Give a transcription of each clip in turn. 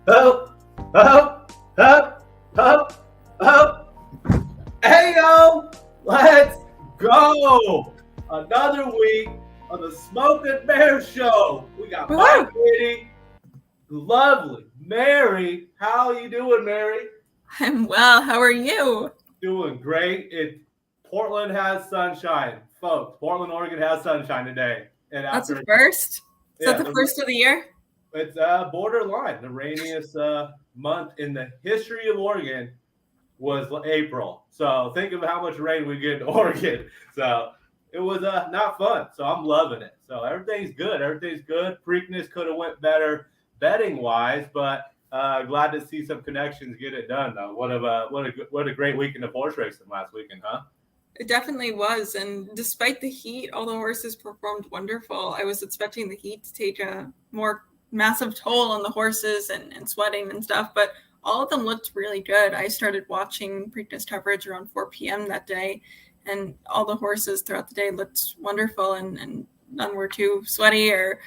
Up, up, up, up, up. Hey yo, let's go. Another week of the Smoke and Bear Show. We got my Woo! kitty, lovely Mary. How you doing, Mary? I'm well. How are you? Doing great. Portland has sunshine, folks. Portland, Oregon has sunshine today. And That's a after first. Is that yeah, the first of the year? it's borderline. The rainiest month in the history of Oregon was April. So think of how much rain we get in Oregon. So it was not fun. So I'm loving it. So everything's good. Everything's good. Preakness could have went better betting wise, but glad to see some connections get it done though. What a great weekend of horse racing last weekend, huh? It definitely was. And despite the heat, all the horses performed wonderful. I was expecting the heat to take a more massive toll on the horses and sweating and stuff, but all of them looked really good. I started watching Preakness coverage around 4 p.m. that day, and all the horses throughout the day looked wonderful, and none were too sweaty or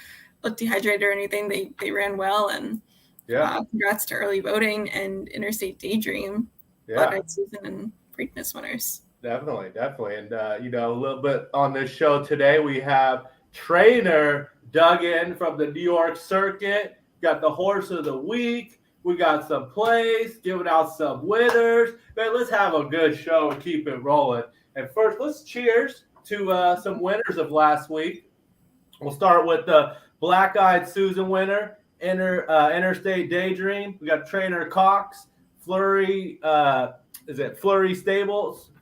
looked dehydrated or anything. They ran well, and Yeah. congrats to early voting and Interstate Daydream, Black Yeah. Eyed Susan, and Preakness winners. Definitely, definitely. And, a little bit on this show today, we have trainer Duggan from the New York circuit. Got the horse of the week. We got some plays, giving out some winners. Man, let's have a good show and keep it rolling. And first, let's cheers to some winners of last week. We'll start with the Black Eyed Susan winner, Interstate Daydream. We got trainer Cox, Flurry, is it Flurry Stables?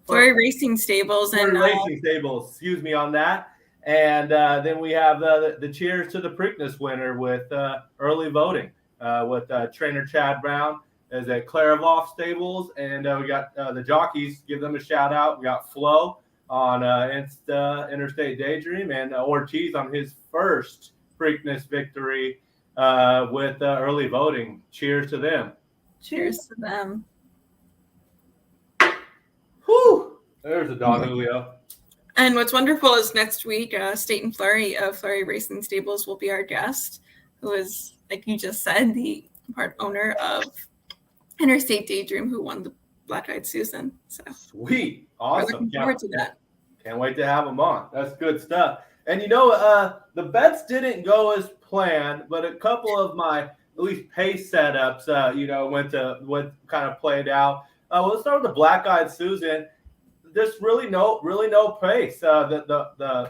Flurry Racing Stables and Racing Stables, excuse me on that. And then we have the cheers to the Preakness winner with early voting with trainer Chad Brown is at Clairvoff Stables. And we got the jockeys, give them a shout out. We got Flo on Interstate Daydream and Ortiz on his first Preakness victory with early voting. Cheers to them. cheers to them. Whew. There's a Don Julio. And what's wonderful is next week, Staten Flurry of Flurry Racing Stables will be our guest, who is, like you just said, the part owner of Interstate Daydream, who won the Black Eyed Susan. So Sweet. we're Awesome. looking forward to that. Can't wait to have them on. That's good stuff. And the bets didn't go as planned, but a couple of my at least pace setups, went kind of played out. Let's start with the Black Eyed Susan. There's really no pace. The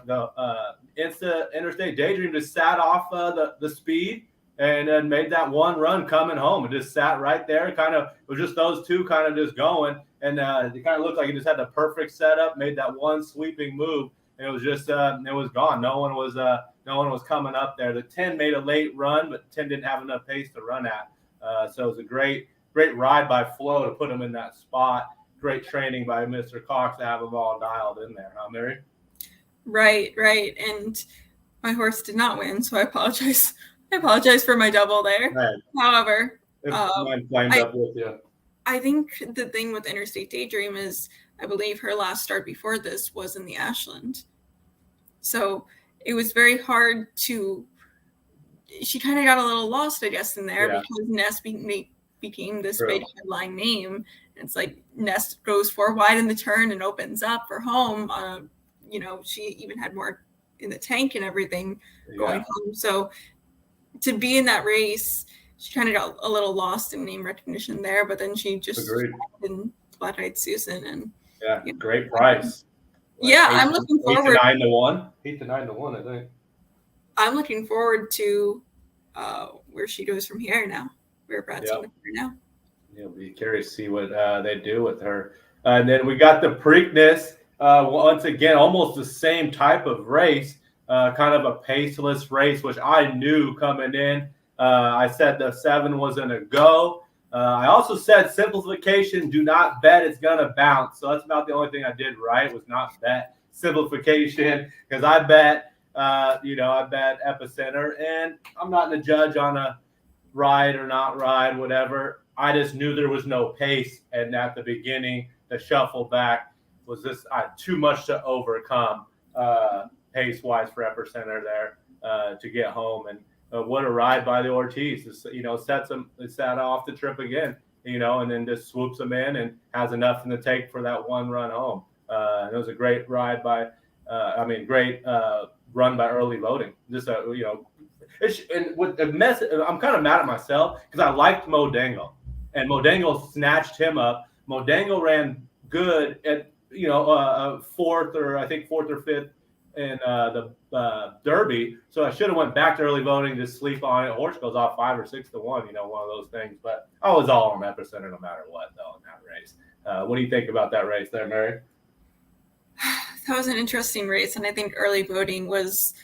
Interstate Daydream just sat off the speed and then made that one run coming home and just sat right there. Kind of it was just those two kind of just going, and it kind of looked like it just had the perfect setup. Made that one sweeping move, and it was just it was gone. No one was coming up there. The 10 made a late run, but 10 didn't have enough pace to run at. So it was a great ride by Flo to put him in that spot. Great training by Mr. Cox to have them all dialed in there, huh, Mary? Right. And my horse did not win, so I apologize. I apologize for my double there. Right. However, Mine flamed up with you. I think the thing with Interstate Daydream is I believe her last start before this was in the Ashland. So it was very hard to – she kind of got a little lost, I guess, in there because Nest became this big headline name. It's like Nest goes 4 wide in the turn and opens up for home. She even had more in the tank and everything going home. So to be in that race, she kind of got a little lost in name recognition there, but then she just in Black Eyed Susan and great price. I'm looking forward. 8 to 9-1. 8 to 9-1, I think. I'm looking forward to where she goes from here now. Where Brad's going with her now. You'll be curious to see what they do with her. And then we got the Preakness. Once again, almost the same type of race, kind of a paceless race, which I knew coming in. I said the 7 wasn't a go. I also said simplification, do not bet it's going to bounce. So that's about the only thing I did right was not bet simplification because I bet, I bet Epicenter. And I'm not the judge on a ride or not ride, whatever. I just knew there was no pace. And at the beginning, the shuffle back was just too much to overcome pace-wise for Epicenter there to get home. And what a ride by the Ortiz. It's, set off the trip again, and then just swoops them in and has enough in the tank for that one run home. It was a great ride great run by early voting. Just and with the mess, I'm kind of mad at myself because I liked Mo Dangle, and Mo Dangle snatched him up. Mo Dangle ran good at fourth or fifth in the Derby, so I should have went back to early voting to sleep on it. Horse goes off 5 or 6 to 1, one of those things. But I was all on Epicenter no matter what, though, in that race. What do you think about that race there, Mary? That was an interesting race, and I think early voting was,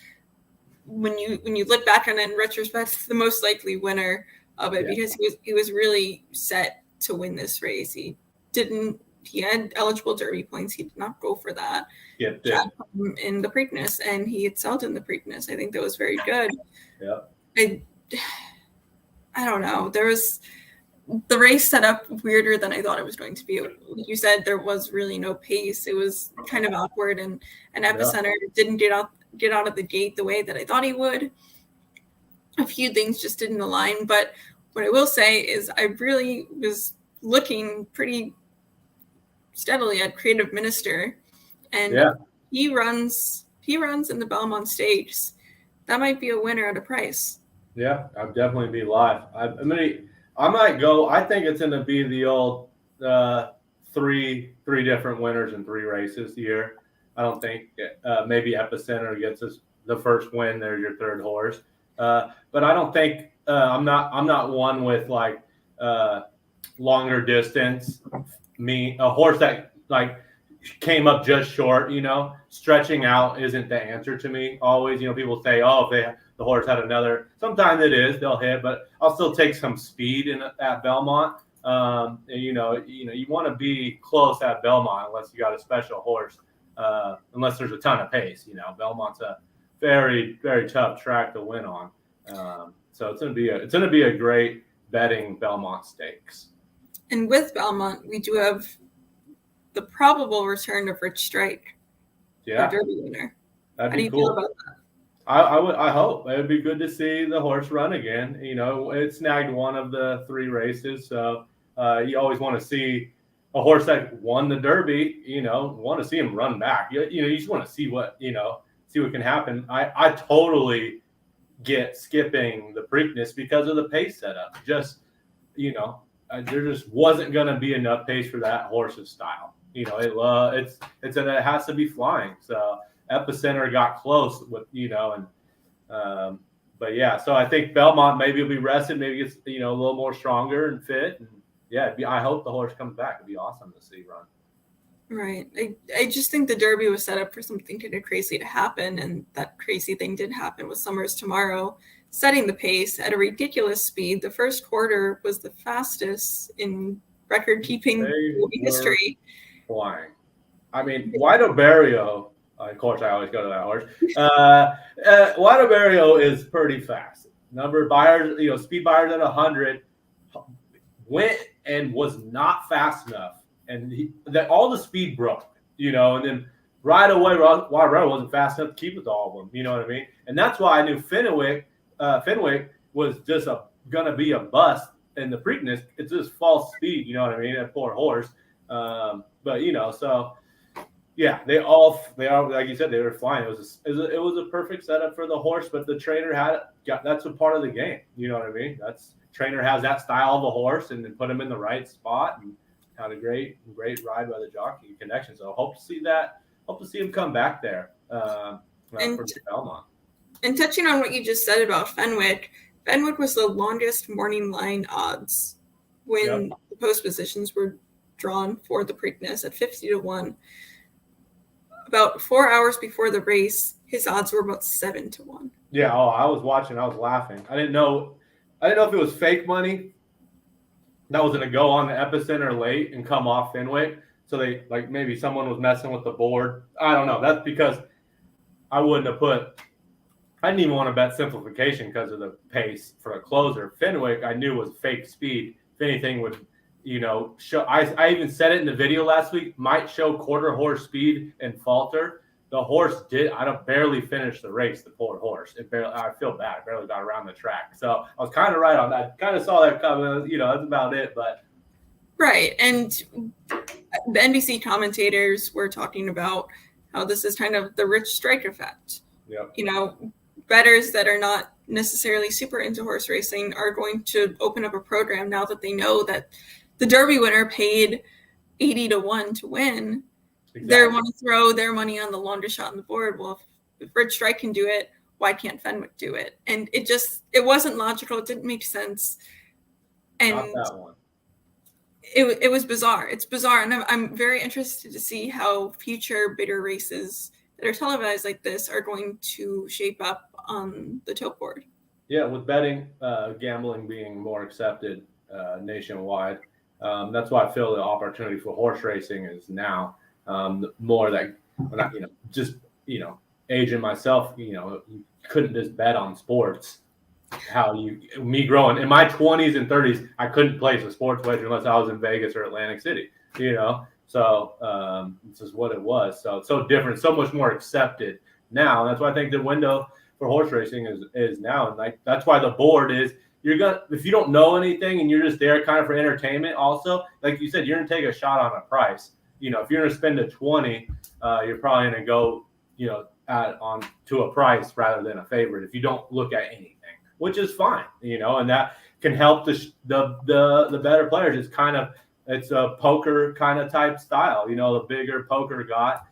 when you look back on it in retrospect, the most likely winner of it, because he was really set to win this race. He had eligible Derby points. He did not go for that. Yep. In the Preakness, and he excelled in the Preakness. I think that was very good. Yeah. I don't know. The race set up weirder than I thought it was going to be. Like you said, there was really no pace. It was kind of awkward, and Epicenter didn't get out of the gate the way that I thought he would. A few things just didn't align, but what I will say is I really was looking pretty steadily at Creative Minister, and he runs in the Belmont Stakes. That might be a winner at a price. Yeah, I'd definitely be live. I might go. I think it's going to be the old three different winners in 3 races here. I don't think maybe Epicenter gets us the first win. There's your third horse, but I don't think I'm not one with like longer distance. A horse that like came up just short, stretching out isn't the answer to me. Always, people say, oh, if the horse had another, sometimes it is, they'll hit, but I'll still take some speed at Belmont. You want to be close at Belmont unless you got a special horse, unless there's a ton of pace. Belmont's a very, very tough track to win on. So it's going to be a great betting Belmont Stakes. And with Belmont, we do have the probable return of Rich Strike, our Derby winner. That'd How be do you cool. feel about that? I hope it would be good to see the horse run again. It snagged one of the 3 races, so you always want to see a horse that won the Derby. Want to see him run back. You just want to see what can happen. I totally get skipping the Preakness because of the pace setup. There just wasn't going to be enough pace for that horse's style. It has to be flying. So Epicenter got close with, but yeah. So I think Belmont maybe will be rested, maybe gets a little more stronger and fit. And I hope the horse comes back. It'd be awesome to see run. Right. I just think the Derby was set up for something kind of crazy to happen, and that crazy thing did happen with Summers Tomorrow, setting the pace at a ridiculous speed. The first quarter was the fastest in record-keeping history. Flying. I mean, Guido Barrio, of course, I always go to that horse. Guido Barrio is pretty fast. Number of buyers, speed buyers at 100, went and was not fast enough. And all the speed broke, and then right away, Guido wasn't fast enough to keep with all of them. You know what I mean? And that's why I knew Fenwick was just going to be a bust in the Preakness. It's just false speed. You know what I mean? That poor horse. But so yeah, they are, like you said, they were flying. It was a perfect setup for the horse, but the trainer that's a part of the game. You know what I mean? Trainer has that style of a horse, and then put him in the right spot, and had a great ride by the jockey connection. So hope to see that. Hope to see him come back there for Belmont. And touching on what you just said about Fenwick was the longest morning line odds when the post positions were drawn for the Preakness at 50 to 1. About 4 hours before the race, his odds were about 7 to 1. Yeah. Oh, I was watching. I was laughing. I didn't know if it was fake money that was going to go on the Epicenter late and come off Fenwick. So they maybe someone was messing with the board. I don't know. That's because I wouldn't have I didn't even want to bet simplification because of the pace for a closer. Fenwick, I knew was fake speed. If anything would, show. I even said it in the video last week, might show quarter horse speed and falter. the horse did. I don't barely finish the race. The poor horse. It barely. I feel bad. It barely got around the track. So I was kind of right on that. Kind of saw that coming. That's about it. But right, and the NBC commentators were talking about how this is kind of the Rich Strike effect. Yep. Bettors that are not necessarily super into horse racing are going to open up a program now that they know that the Derby winner paid 80 to 1 to win. Exactly. They want to throw their money on the longest shot on the board. Well, if Rich Strike can do it, why can't Fenwick do it? And it wasn't logical. It didn't make sense. And not that one. It was bizarre. It's bizarre. And I'm very interested to see how future bigger races that are televised like this are going to shape up on the tilt board. Yeah, with betting, gambling being more accepted nationwide. That's why I feel the opportunity for horse racing is now more that when I, aging myself, you couldn't just bet on sports. Me growing in my 20s and 30s, I couldn't place a sports wager unless I was in Vegas or Atlantic City, So this is what it was. So it's so different, so much more accepted now. And that's why I think the window for horse racing is now. And like that's why the board is if you don't know anything and you're just there kind of for entertainment, also, like you said, you're gonna take a shot on a price. If you're gonna spend a 20, you're probably gonna go, add on to a price rather than a favorite if you don't look at anything, which is fine, and that can help the better players. It's a poker kind of type style. The bigger poker got,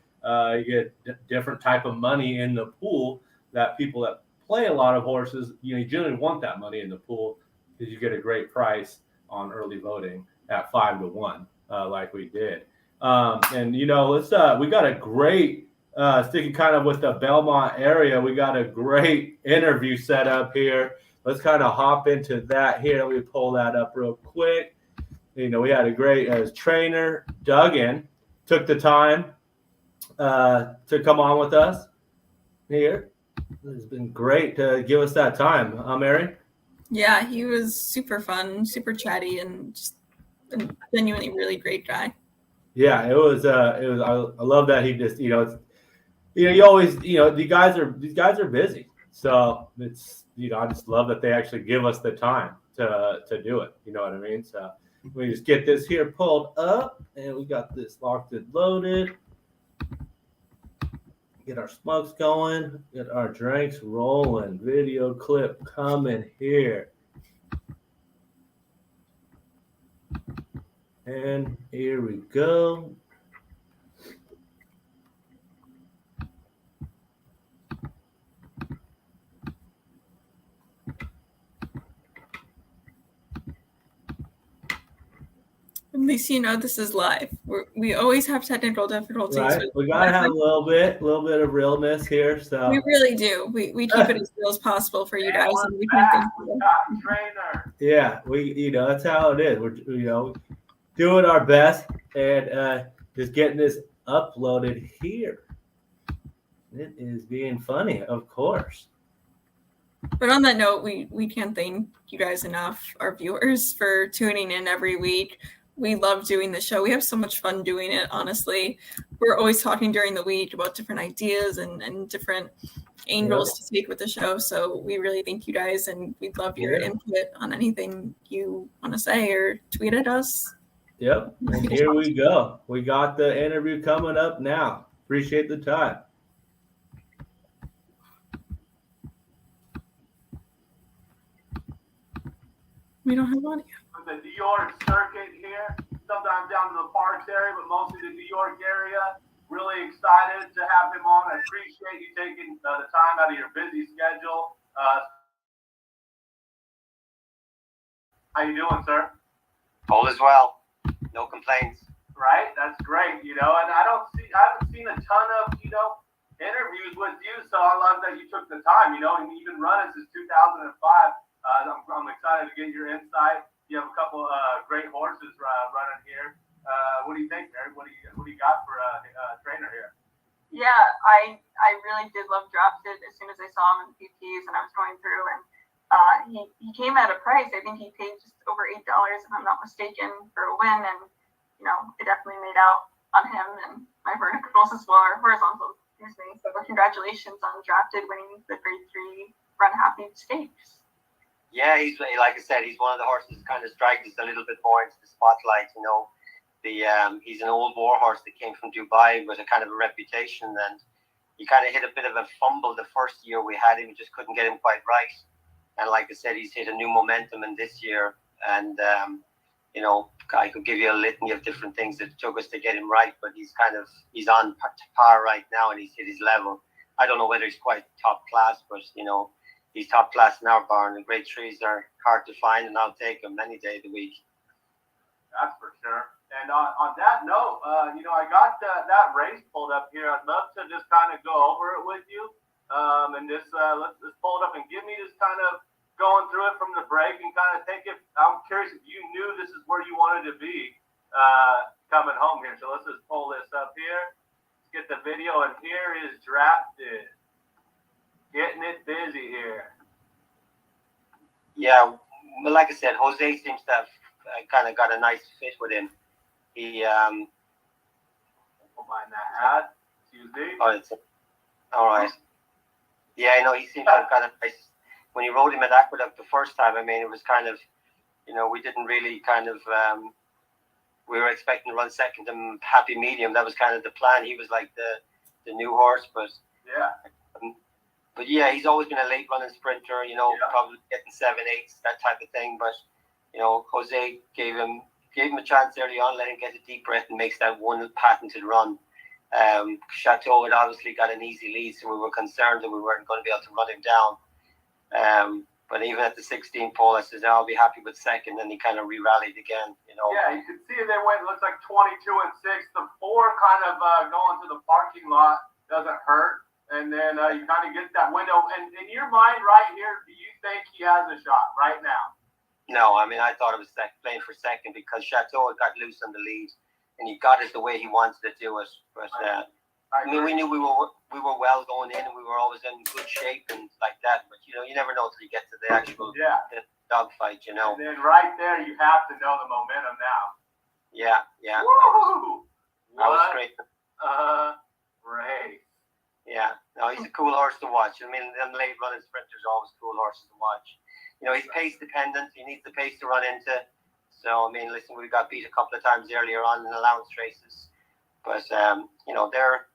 you get different type of money in the pool that people that play a lot of horses, you generally want that money in the pool because you get a great price on early voting at 5 to 1, like we did. And we got a great sticking kind of with the Belmont area. We got a great interview set up here. Let's kind of hop into that here. Let me pull that up real quick. We had a great trainer, Duggan, took the time to come on with us here. It's been great to give us that time, Mary? Yeah, he was super fun, super chatty, and just a genuinely really great guy. Yeah, it was. I love that he just, you always, these guys are busy, so it's, I just love that they actually give us the time to do it. You know what I mean? So we just get this here pulled up, and we got this locked and loaded. Get our smokes going, get our drinks rolling, video clip coming here. And here we go. At least this is live. We always have technical difficulties. Right. We gotta have a little bit of realness here. So we really do. We keep it as real as possible for you guys. And we can trainer. Yeah, that's how it is. We're doing our best and just getting this uploaded here. It is being funny, of course. But on that note, we can't thank you guys enough, our viewers, for tuning in every week. We love doing the show. We have so much fun doing it, honestly. We're always talking during the week about different ideas and different angles to take with the show. So we really thank you guys, and we'd love your input on anything you want to say or tweet at us. Yep. And here we go. We got the interview coming up now. Appreciate the time. We don't have audio. The New York circuit here, sometimes down to the Parks area, but mostly the New York area. Really excited to have him on. I appreciate you taking the time out of your busy schedule. How you doing, sir? All is well. No complaints. Right? That's great, and I haven't seen a ton of, interviews with you, so I love that you took the time, and you've been running since 2005. I'm excited to get your insight. You have a couple great horses running here. What do you think, Mary? What do you got for a trainer here? Yeah, I really did love Drafted as soon as I saw him in the PPs and I was going through, and he came at a price. I think he paid just over $8, if I'm not mistaken, for a win, and it definitely made out on him. And my verticals as well, or horizontals Excuse me. So congratulations on Drafted winning the Grade 3 Run Happy Stakes. Yeah, he's like I said, he's one of the horses that kind of dragged us a little bit more into the spotlight. You know, he's an old war horse that came from Dubai with a kind of a reputation, and he kind of hit a bit of a fumble the first year we had him. We just couldn't get him quite right. And like I said, he's hit a new momentum in this year, and you know, I could give you a litany of different things that took us to get him right, but he's on par right now, and he's hit his level. I don't know whether he's quite top class, but you know, he's top class in our barn. The Grade 3s are hard to find, and I'll take them any day of the week. That's for sure. And on that note, you know, I got that race pulled up here. I'd love to just kind of go over it with you, and just let's pull it up and give me just kind of going through it from the break and kind of think if I'm curious if you knew this is where you wanted to be coming home here. So let's just pull this up here. Let's get the video, and here is Drafted. Getting it busy here. Yeah, well, like I said, Jose seems to have kind of got a nice fit with him. He Don't mind that ad. Excuse me. Oh, it's all right. Yeah, I know he seems to have got a nice. When he rode him at Aqueduct the first time, I mean, it was kind of, you know, we didn't really kind of. We were expecting to run second and Happy Medium. That was kind of the plan. He was like the new horse, but yeah. But yeah, he's always been a late running sprinter, you know, probably getting 7/8, that type of thing. But, you know, Jose gave him a chance early on, let him get a deep breath and makes that one patented run. Chateau had obviously got an easy lead, so we were concerned that we weren't going to be able to run him down. But even at the 16th pole, I said, I'll be happy with second, and he kind of re-rallied again, you know. Yeah, you can see they went, looks like 22 and 6. The 4 kind of going to the parking lot doesn't hurt. And then you kind of get that window. And in your mind right here, do you think he has a shot right now? No, I mean, I thought it was playing for second because Chateau had got loose on the lead, and he got it the way he wanted to do it. But I mean, we knew we were well going in, and we were always in good shape and like that. But you know, you never know till you get to the actual dogfight, you know. And then right there, you have to know the momentum now. Yeah. Woo! I was straight. Race. Yeah, no, he's a cool horse to watch. I mean, them late running sprinters are always cool horses to watch. You know, he's pace dependent. He needs the pace to run into. So, I mean, listen, we got beat a couple of times earlier on in allowance races. But, you know, they're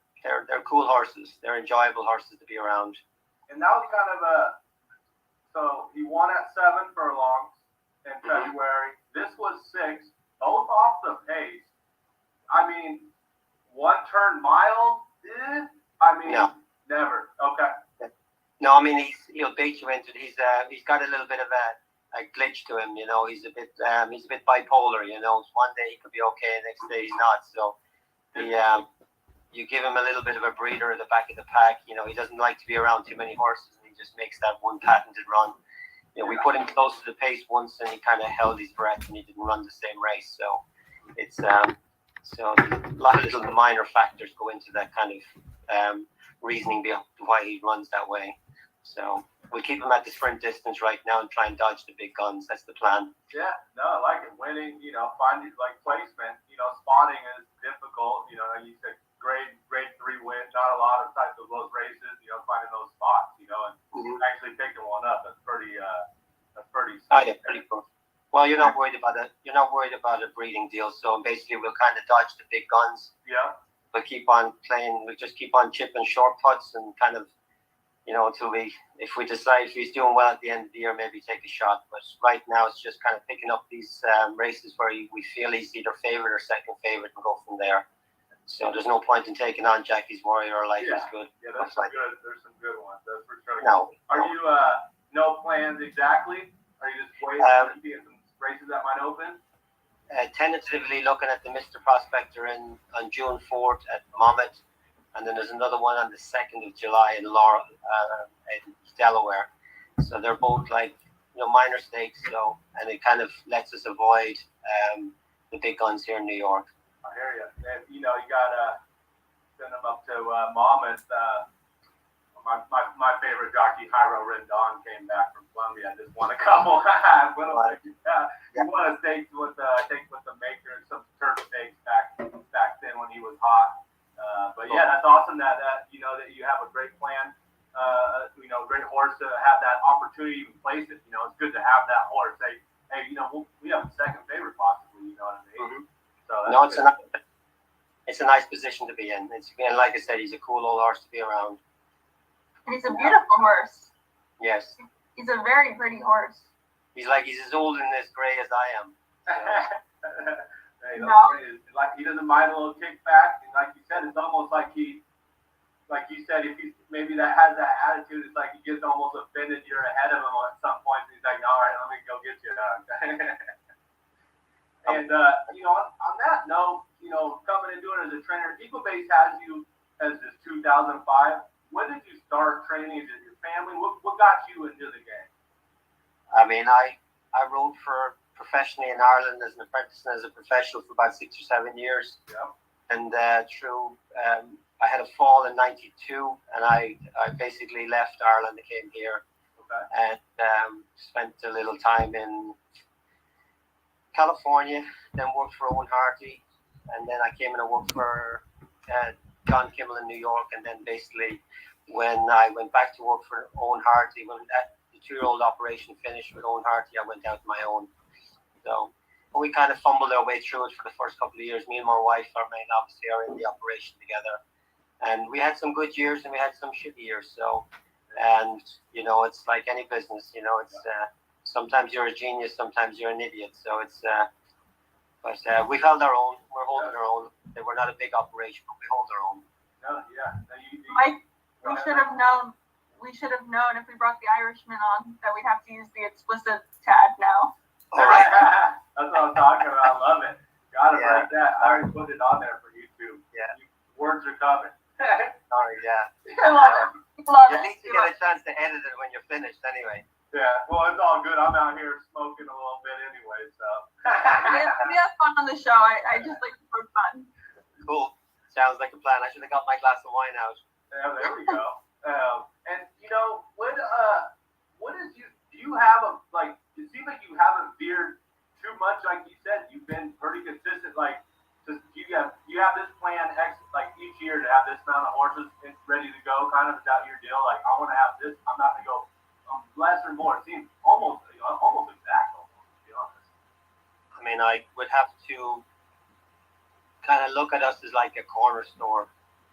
cool horses. They're enjoyable horses to be around. And that was kind of so he won at 7 furlongs in February. This was 6, both off the pace. I mean, 1 turn mile, I mean, no. Never. Okay. No, I mean he'll bait you into it. He's got a little bit of a glitch to him, you know. He's a bit bipolar, you know. One day he could be okay, next day he's not. So you give him a little bit of a breather at the back of the pack. You know, he doesn't like to be around too many horses, and he just makes that one patented run. You know, we put him close to the pace once, and he kind of held his breath, and he didn't run the same race. So it's so a lot of little minor factors go into that kind of reasoning behind why he runs that way. So we'll keep him at the sprint distance right now and try and dodge the big guns. That's the plan. Yeah, no, I like it. Winning, you know, finding like placement, you know, spotting is difficult. You know, you said grade 3 win, not a lot of types of those races, you know, finding those spots, you know, and actually picking one up. That's pretty yeah, pretty cool. Well, you're not worried about a breeding deal. So basically we'll kind of dodge the big guns. Yeah. We'll keep on playing. We'll just keep on chipping short putts and kind of, you know, until if we decide if he's doing well at the end of the year, maybe take a shot. But right now it's just kind of picking up these races where we feel he's either favorite or second favorite and go from there. So there's no point in taking on Jackie's Warrior. Life is good. Yeah, there's some good ones. That's for sure. No. Are you no plans exactly? Are you just waiting to see some races that might open? Tentatively looking at the Mr. Prospector on June 4th at Monmouth, and then there's another one on the 2nd of July in Laurel, in Delaware. So they're both like, you know, minor stakes. So, and it kind of lets us avoid the big guns here in New York. I hear you. And you know, you gotta send them up to Monmouth. My favorite jockey, Jairo Rendon, came back from Columbia. I just won a couple. He won a stake with the Maker, some turf stakes back then when he was hot. But yeah, that's awesome that you that you have a great plan, great horse to have that opportunity to place it. It's good to have that horse. Hey, we have a second favorite possibly. You know what I mean? Mm-hmm. So no, it's a nice position to be in. It's again, like I said, he's a cool old horse to be around. And he's a beautiful horse. Yes. He's a very pretty horse. He's as old and as gray as I am. So. Hey, like he doesn't mind a little kickback, and like you said, it's almost like like you said, if he maybe that has that attitude, it's like he gets almost offended you're ahead of him at some point. And he's like, all right, let me go get you. And on that note, coming and doing it as a trainer, Eagle Base has you as this 2005. When did you start training? Is it your family? What got you into the game? I mean, I rode professionally in Ireland as an apprentice and as a professional for about 6 or 7 years. Yeah. And I had a fall in '92, and I basically left Ireland and came here. Okay. And spent a little time in California, then worked for Owen Harty, and then I came in and worked for John Kimmel in New York, and then basically when I went back to work for Owen Harty, when the 2-year-old operation finished with Owen Harty, I went out on my own. So we kind of fumbled our way through it for the first couple of years. Me and my wife, our main obviously, are in the operation together. And we had some good years and we had some shitty years. So, and, it's like any business, it's sometimes you're a genius, sometimes you're an idiot. So but we held our own. We're holding our own. We're not a big operation, but we hold our own. Mike, we should have known. We should have known if we brought the Irishman on that we'd have to use the explicit tag now. All right. That's what I'm talking about. I love it. Gotta break that. I already put it on there for YouTube. Yeah. Words are coming. Oh, yeah. I love it. You need to get a chance to edit it when you're finished anyway. Yeah, well, it's all good. I'm out here smoking a little bit anyway, so. we have fun on the show. I just like to poke fun. Cool. Sounds like a plan. I should have got my glass of wine out. Yeah, there we go. And, what is do you have it seems like you haven't veered too much, like you said. You've been pretty consistent, you have this plan each year to have this amount of horses ready to go, kind of, is that your deal? Like, I want to have this, I'm not going to go less or more. It seems almost exact, to be honest. I mean, I would have to kind of look at us as like a corner store.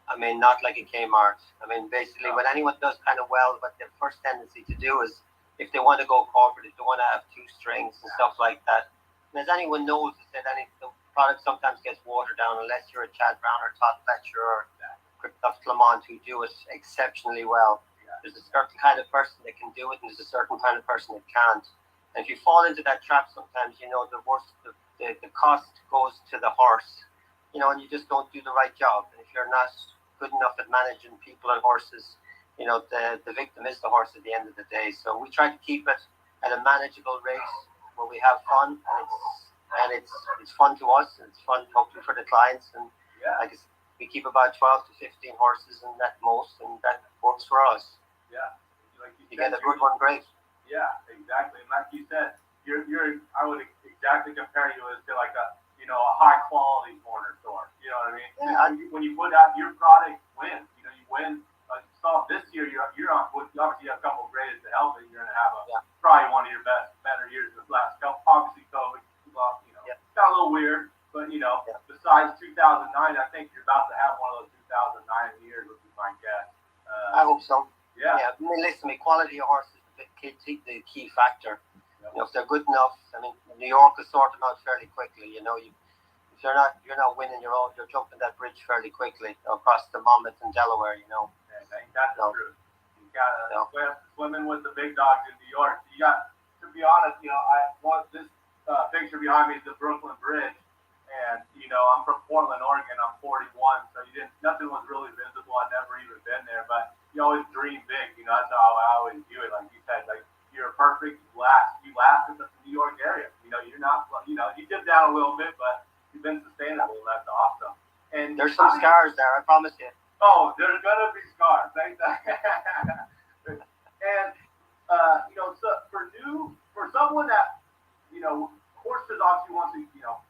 I mean, not like a Kmart. I mean, basically, when anyone does kind of well, what their first tendency to do is, if they want to go corporate, if they want to have 2 strings and stuff like that, and as anyone knows, that the product sometimes gets watered down unless you're a Chad Brown or Todd Fletcher or Christophe Clement who do it exceptionally well. There's a certain kind of person that can do it, and there's a certain kind of person that can't. And if you fall into that trap, sometimes the cost goes to the horse, and you just don't do the right job. And if you're not good enough at managing people and horses, the victim is the horse at the end of the day. So we try to keep it at a manageable race where we have fun, and it's fun to us, and it's fun hopefully for the clients, and like I said, we keep about 12 to 15 horses and at most, and that works for us. Yeah, like you get a good one, great. Yeah, exactly. And like you said, I would exactly compare you to like a high quality corner store. You know what I mean? Yeah. When you put out your product, wins. You win. You saw this year, you're on. Obviously, you have a couple of grades to help it. You're going to have probably one of your better years this last couple. Obviously, COVID, got a little weird, but besides 2009, I think you're about to have one of those 2009 years, would be my guess. I hope so. Yeah. I mean, listen, quality of horse is the key factor. If they're good enough, I mean, New York will sort them out fairly quickly. If you're not winning, you're jumping that bridge fairly quickly across the Monmouth and Delaware. That's the truth. You got to swimming with the big dogs in New York. You got, to be honest, I want this picture behind me is the Brooklyn Bridge, and I'm from Portland, Oregon. I'm 41, so nothing was really visible. I'd never even been there, but you always dream big. That's how I always do it. Like you said, like you're perfect. You last in the New York area. You're not. You dip down a little bit, but you've been sustainable. That's awesome. And there's some scars there, I promise you. Oh, there's gonna be scars. Thank that. And so for someone that horses obviously wants to,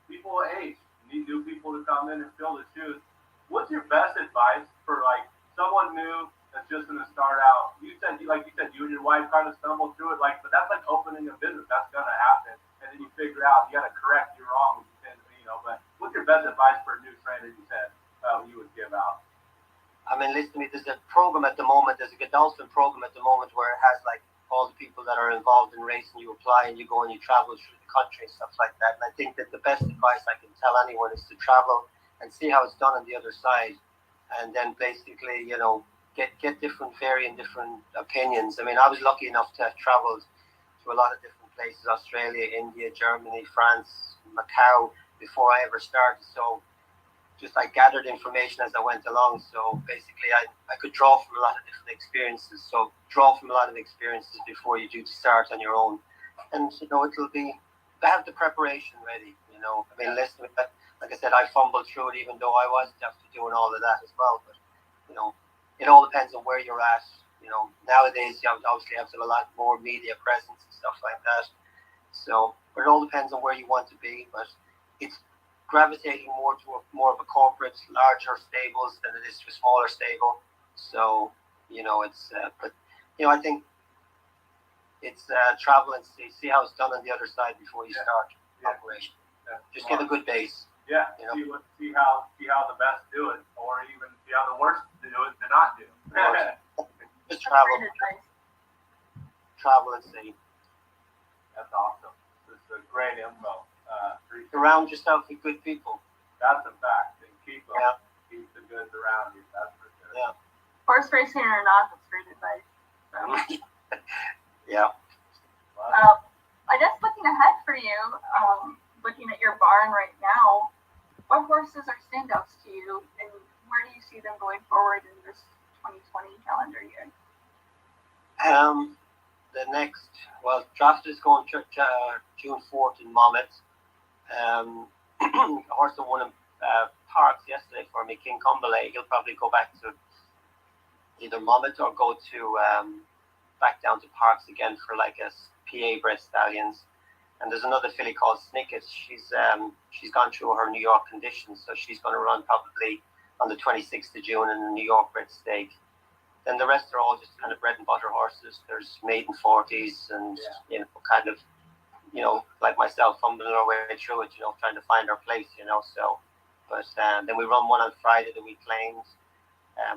people age. You need new people to come in and fill the shoes. What's your best advice for like someone new that's just going to start out, you said, you and your wife kind of stumbled through it, but that's like opening a business. That's going to happen. And then you figure out, you got to correct your wrongs. And, but what's your best advice for a new trainer, you said, you would give out? I mean, listen to me, there's a program at the moment, there's a Godolphin program at the moment where it has like all the people that are involved in racing. You apply and you go and you travel through the country and stuff like that. And I think that the best advice I can tell anyone is to travel and see how it's done on the other side. And then basically, get different varying different opinions. I mean, I was lucky enough to have traveled to a lot of different places, Australia, India, Germany, France, Macau, before I ever started. So just I gathered information as I went along. So basically I could draw from a lot of different experiences. So draw from a lot of experiences before you do start on your own. And, it'll be, have the preparation ready, I mean, listen, like I said, I fumbled through it even though I wasn't after doing all of that as well. But, it all depends on where you're at. Nowadays, you obviously have to have a lot more media presence and stuff like that. So, but it all depends on where you want to be. But it's gravitating more to more of a corporate, larger stables than it is to a smaller stable. So, it's, but, I think it's travel and see how it's done on the other side before you start operation. Yeah. Just get a good base. Yeah, see how the best do it, or even see how the worst do it to not do. Just travel and see. That's awesome. This is a great info. Surround yourself with good people. That's a fact. And keep the goods around you. That's for sure. Yeah. Horse racing or not, that's great advice. So. Yeah. I guess looking ahead for you, looking at your barn right now, what horses are standouts to you, and where do you see them going forward in this 2020 calendar year? The next, draft is going to June 4th in Monmouth. A horse that won Parks yesterday for me, King Cumbele. He'll probably go back to either Monmouth or go to back down to Parks again for like a PA bred stallions. And there's another filly called Snicket. She's gone through her New York conditions, so she's going to run probably on the 26th of June in the New York bred stake. Then the rest are all just kind of bread and butter horses. There's maiden 40s and kind of like myself, fumbling our way through it, trying to find our place, so. But then we run one on Friday that we claimed,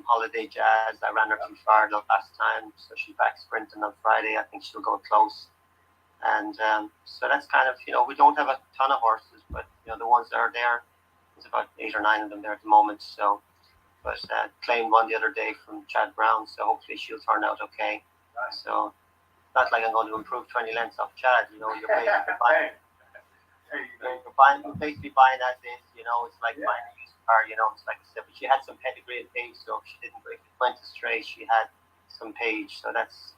Holiday Jazz. I ran her too far the last time, so she's back sprinting on Friday. I think she'll go close. And so that's kind of, we don't have a ton of horses, but, the ones that are there, there's about 8 or 9 of them there at the moment, so. But claimed one the other day from Chad Brown, so hopefully she'll turn out okay. Nice. So not like I'm going to improve 20 lengths off Chad, you're basically buying as is, it's like buying a used car, it's like I said, but she had some pedigree at Page, so if she didn't break it went astray, she had some Page, so that's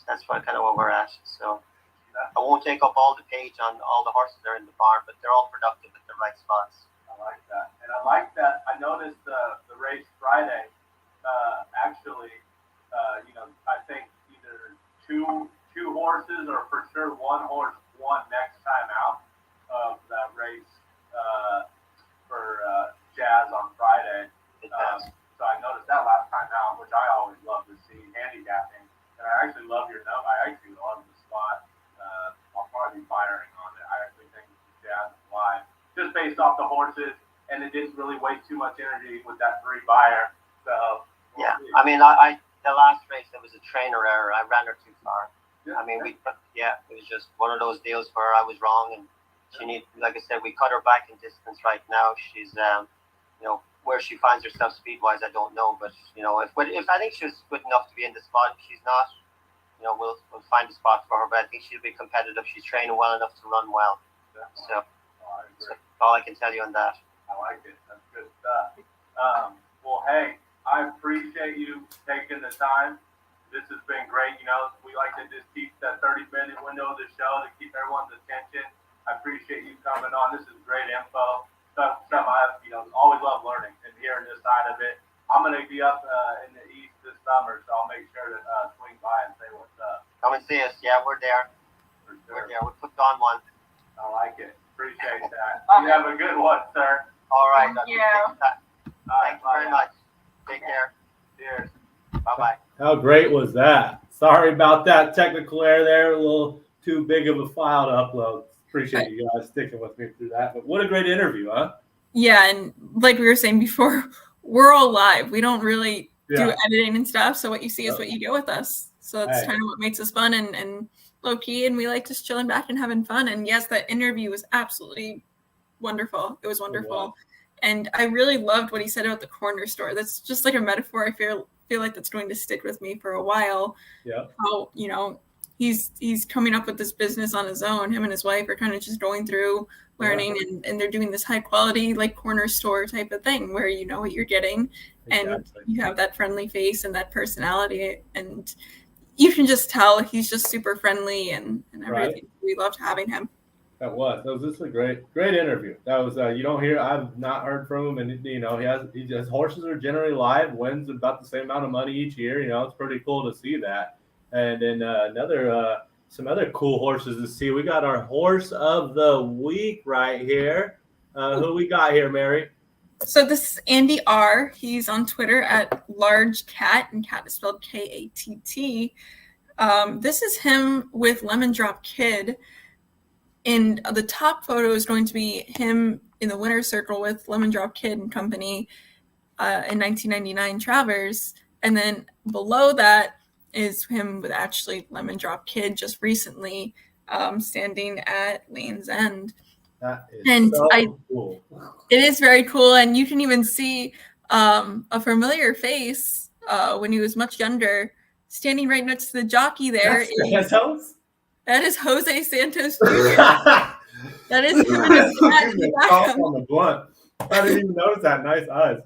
kind of where we're at. So I won't take up all the page on all the horses that are in the barn, but they're all productive at the right spots. I like that. And I like that. I noticed the race Friday, actually, I think either two horses or for sure one horse won next time out of that race for Jazz on Friday. So I noticed that last time out, which I always love to see, handicapping. And I actually love your note. I actually love the spot. I'll probably be firing on it. I actually think Jazz is live. Just based off the horses, and it didn't really waste too much energy with that 3 buyer. So I mean, the last race there was a trainer error. I ran her too far. Yeah. I mean, it was just one of those deals where I was wrong, and like I said, we cut her back in distance right now. She's, where she finds herself speed wise, I don't know, but if I think she's good enough to be in the spot, if she's not, we'll find a spot for her. But I think she'll be competitive. She's training well enough to run well. Yeah. So that's all I can tell you on that. I like it. That's good stuff. Well, hey, I appreciate you taking the time. This has been great. We like to just keep that 30-minute window of the show to keep everyone's attention. I appreciate you coming on. This is great info. Stuff I always love learning and hearing this side of it. I'm going to be up in the East this summer, so I'll make sure to swing by and say what's up. Come and see us. Yeah, we're there. For sure. We're there. We'll put on one. I like it. Appreciate that. You have a good one, sir. All right. Thank you. Thank you very much. Take care. Cheers. Bye-bye. How great was that? Sorry about that technical error there. A little too big of a file to upload. Appreciate you guys sticking with me through that. But what a great interview, huh? Yeah, and like we were saying before, we're all live. We don't really do editing and stuff. So what you see is what you get with us. So that's kind of what makes us fun and low key. And we like just chilling back and having fun. And yes, that interview was absolutely wonderful. It was wonderful. And I really loved what he said about the corner store. That's just like a metaphor. I feel like that's going to stick with me for a while. Yeah. How, you know, he's coming up with this business on his own. Him and his wife are kind of just going through learning and they're doing this high quality like corner store type of thing where you know what you're getting and you have that friendly face and that personality and you can just tell he's just super friendly and everything. We loved having him. That was just a great interview. That was you don't hear. I've not heard from him, and you know his horses are generally live. Wins about the same amount of money each year. You know it's pretty cool to see that. And then some other cool horses to see. We got our horse of the week right here. Who we got here, Mary? So this is Andy R. He's on Twitter at Large Cat, and cat is spelled Katt. This is him with Lemon Drop Kid. And the top photo is going to be him in the winner's circle with Lemon Drop Kid and company in 1999 Travers. And then below that is him with actually Lemon Drop Kid just recently standing at Lane's End. That is cool. It is very cool. And you can even see a familiar face when he was much younger standing right next to the jockey there. That is Jose Santos Jr. That is him and his dad in the background. On the blunt. I didn't even notice that. Nice eyes.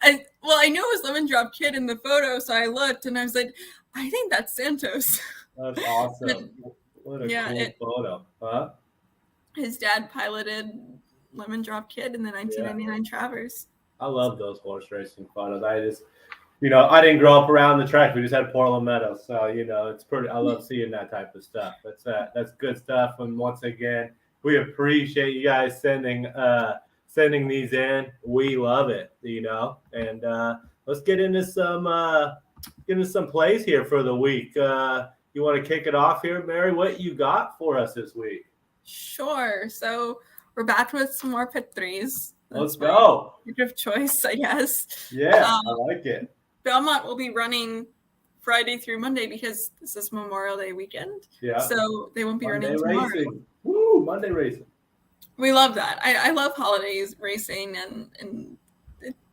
I knew it was Lemon Drop Kid in the photo, so I looked and I was like, I think that's Santos. That's awesome. What a cool photo. Huh? His dad piloted Lemon Drop Kid in the 1999 Travers. I love those horse racing photos. I didn't grow up around the track. We just had Portland Meadows. So, it's pretty, I love seeing that type of stuff. That's good stuff. And once again, we appreciate you guys sending these in. We love it, and let's get into some plays here for the week. You want to kick it off here, Mary? What you got for us this week? Sure. So we're back with some more pit threes. Let's go. Pick of choice, I guess. Yeah, I like it. Belmont will be running Friday through Monday because this is Memorial Day weekend. Yeah. So they won't be Monday running tomorrow. Racing. Woo, Monday racing. We love that. I love holidays racing and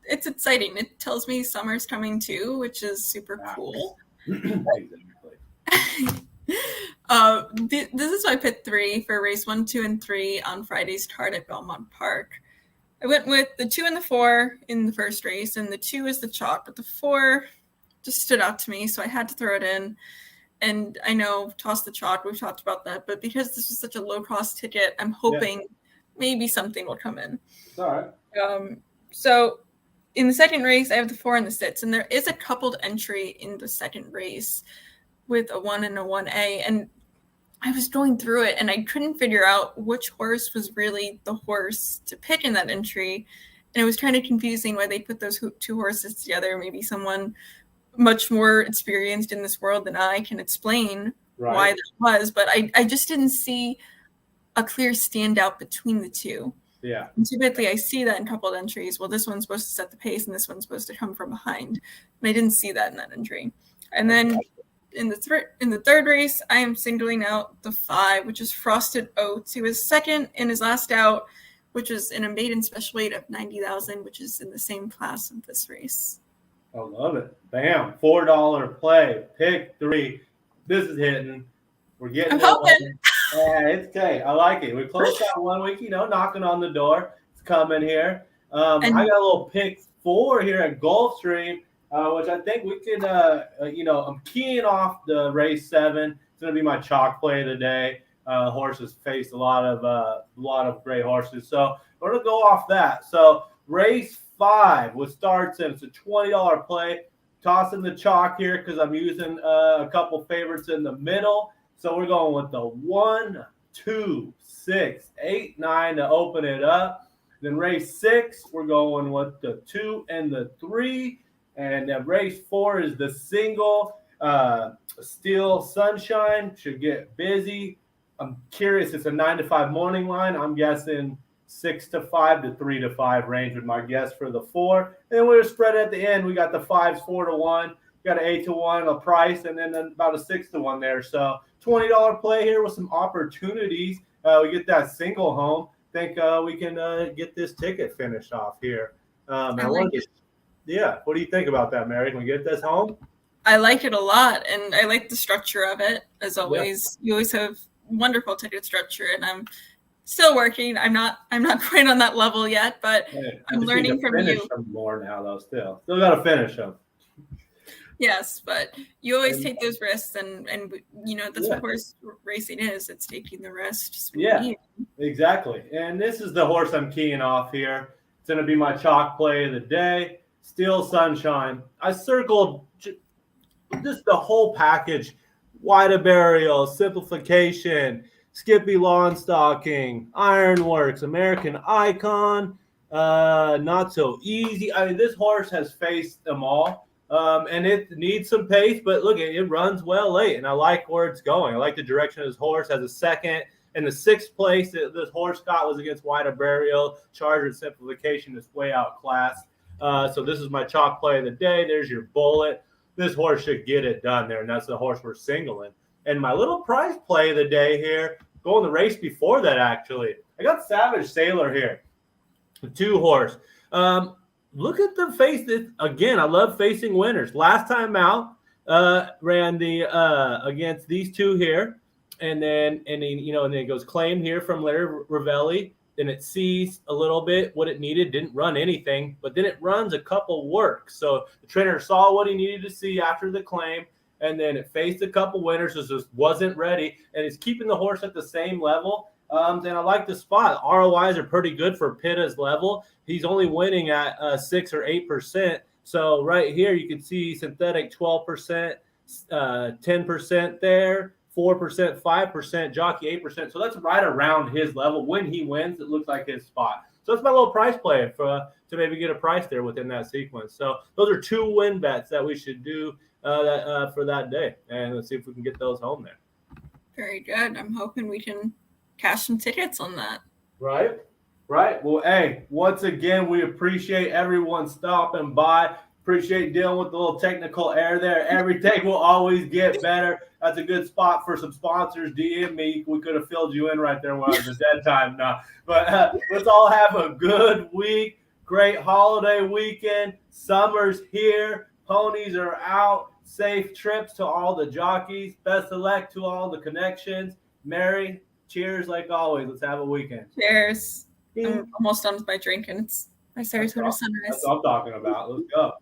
it's exciting. It tells me summer's coming too, which is super cool. Exactly. This is my pit three for race 1, 2, and 3 on Friday's card at Belmont Park. I went with the 2 and the 4 in the first race, and the 2 is the chalk, but the 4 just stood out to me, so I had to throw it in. And I know toss the chalk, we've talked about that, but because this was such a low-cost ticket, I'm hoping maybe something will come in. All right. So in the second race, I have the 4 and the 6, and there is a coupled entry in the second race with a 1 and a 1A, and I was going through it and I couldn't figure out which horse was really the horse to pick in that entry. And it was kind of confusing why they put those 2 horses together. Maybe someone much more experienced in this world than I can explain why that was. But I just didn't see a clear standout between the 2. Yeah. And typically I see that in coupled entries. Well, this one's supposed to set the pace and this one's supposed to come from behind. And I didn't see that in that entry. And then in the third race, I am singling out the 5, which is Frosted Oats. He was second in his last out, which was in a maiden special weight of 90,000, which is in the same class of this race. I love it. Bam. $4 play. Pick 3. This is hitting. We're getting. I'm hoping. Yeah, it's okay. I like it. We closed out 1 week, knocking on the door. It's coming here. I got a little pick 4 here at Gulfstream. Which I think we can, I'm keying off the race 7. It's going to be my chalk play of the day. Horses faced a lot of great horses. So we're going to go off that. So race 5 with starts in. It's a $20 play. Tossing the chalk here because I'm using a couple favorites in the middle. So we're going with the 1, 2, 6, 8, 9 to open it up. Then race 6, we're going with the 2 and the 3. And race 4 is the single. Steel Sunshine should get busy. I'm curious. It's a 9 to 5 morning line. I'm guessing 6 to 5 to 3 to 5 range with my guess for the 4. And then we're spread at the end. We got the 5s 4 to 1. We got an 8 to 1 a price, and then about a 6 to 1 there. So $20 play here with some opportunities. We get that single home. Think we can get this ticket finished off here. Yeah. What do you think about that, Mary? Can we get this home? I like it a lot, and I like the structure of it. As always, You always have wonderful ticket structure, and I'm still working. I'm not quite on that level yet, but I'm learning from you. Them more now, though. Still got to finish them. Yes, but you always take those risks, and that's what horse racing is. It's taking the risks. Exactly. And this is the horse I'm keying off here. It's going to be my chalk play of the day. Steel Sunshine. I circled just the whole package. Wide burial, simplification, Skippy lawn stocking, Ironworks, American Icon, not so easy. I mean, this horse has faced them all, and it needs some pace, but look, it runs well late, and I like where it's going. I like the direction of this horse. Has a second. In the 6th place, this horse got was against Wide Burial. Charger Simplification is way outclassed. So this is my chalk play of the day. There's your bullet. This horse should get it done there, and that's the horse we're singling. And my little prize play of the day here, going the race before that, actually. I got Savage Sailor here, the 2 horse. Look at the face. Again, I love facing winners. Last time out, ran the against these 2 here. And then it goes claim here from Larry Ravelli. Then it sees a little bit what it needed, didn't run anything, but then it runs a couple works. So the trainer saw what he needed to see after the claim, and then it faced a couple winners, so just wasn't ready, and it's keeping the horse at the same level. And I like the spot. ROIs are pretty good for Pitta's level. He's only winning at 6 or 8%. So right here you can see synthetic 12%, 10% there. 4%, 5%, jockey 8%. So that's right around his level. When he wins, it looks like his spot. So that's my little price play to maybe get a price there within that sequence. So those are 2 win bets that we should do for that day. And let's see if we can get those home there. Very good. I'm hoping we can cash some tickets on that. Right. Well, hey, once again, we appreciate everyone stopping by. Appreciate dealing with the little technical error there. Every take will always get better. That's a good spot for some sponsors. DM me. We could have filled you in right there when I was at that time. No. But let's all have a good week. Great holiday weekend. Summer's here. Ponies are out. Safe trips to all the jockeys. Best of luck to all the connections. Mary, cheers like always. Let's have a weekend. Cheers. I'm almost done with my drink, and it's my Sarasota sunrise. That's what I'm talking about. Let's go.